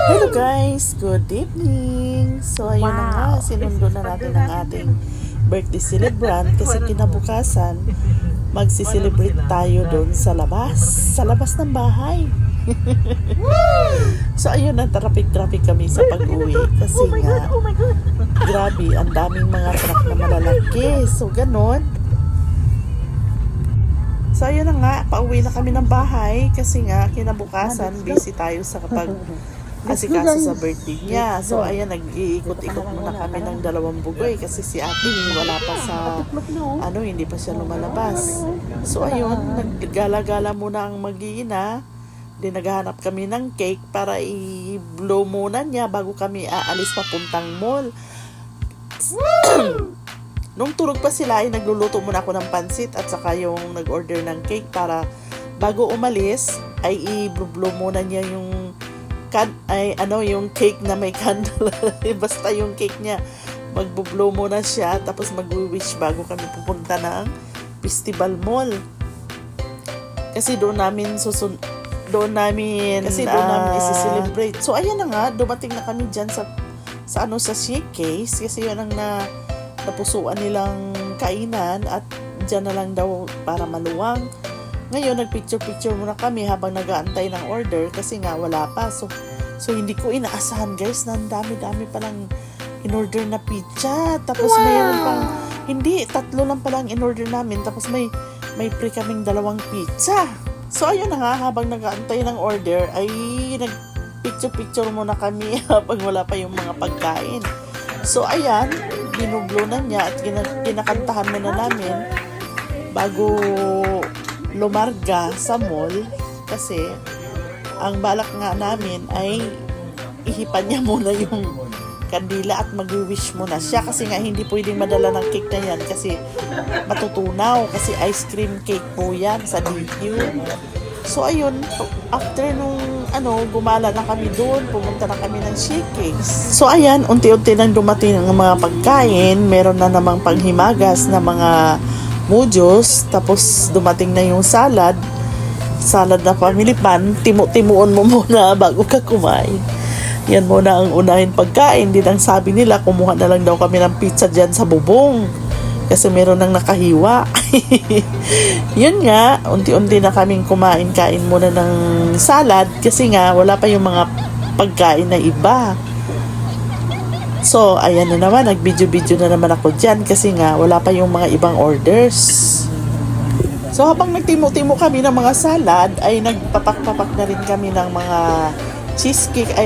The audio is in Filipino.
Hello guys! Good evening! So ayun na nga, sinundo na natin ang ating birthday celebrant kasi kinabukasan magsiselebrate tayo doon sa labas ng bahay. So ayun na, traffic kami sa pag-uwi kasi nga grabe, ang daming mga truck na malalaki. So ganon. So ayun na nga, pauwi na kami ng bahay kasi nga kinabukasan busy tayo sa asikaso sa birthday niya. So ayan, nag-iikot-ikot muna kami ng dalawang bugoy kasi si ate wala pa sa hindi pa siya lumalabas. So ayun, naggala-gala muna ang mag-iina. Then naghahanap kami ng cake para i-blow muna niya bago kami aalis papuntang mall. Nung tulog pa sila ay nagluluto muna ako ng pansit at saka yung nag-order ng cake para bago umalis ay i-blow muna niya yung yung cake na may candle. Basta yung cake niya, magbo-blow muna siya tapos mag-wish bago kami pupunta ng Festival Mall. Kasi doon namin isi-celebrate. So ayan na nga, dumating na kami diyan sa showcase kasi yun ang napusuan nilang kainan at diyan na lang daw para maluwang. Ngayon, nagpicture muna kami habang nag-aantay ng order kasi nga wala pa. So hindi ko inaasahan guys na ang dami-dami palang in-order na pizza. Tapos mayroon pang, tatlo lang palang in-order namin. Tapos may free kaming 2 pizza. So ayun na nga, habang nag-aantay ng order ay nagpicture muna kami habang wala pa yung mga pagkain. So ayan, binublo na niya at kinakantahan muna namin bago lumarga sa mall kasi ang balak nga namin ay ihipan niya muna yung kandila at mag-wish muna siya kasi nga hindi pwedeng madala ng cake na yan kasi matutunaw kasi ice cream cake po yan sa DQ. So ayun, after nung gumala na kami doon, pumunta na kami ng showcase. So ayan, unti-unti nang dumating ang mga pagkain, meron na namang panghimagas na mga mujos, tapos dumating na yung salad na family pan. Timuon mo muna bago ka kumain. Yan muna ang unahin pagkain. Din ang sabi nila, kumuha na lang daw kami ng pizza dyan sa bubong kasi meron nang nakahiwa. Yun nga, unti-unti na kaming kain muna ng salad kasi nga wala pa yung mga pagkain na iba. So, ayan na naman, nag-video na naman ako dyan kasi nga wala pa yung mga ibang orders. So, habang nagtimo-timo kami ng mga salad, ay nagpapak-papak na rin kami ng mga cheesecake.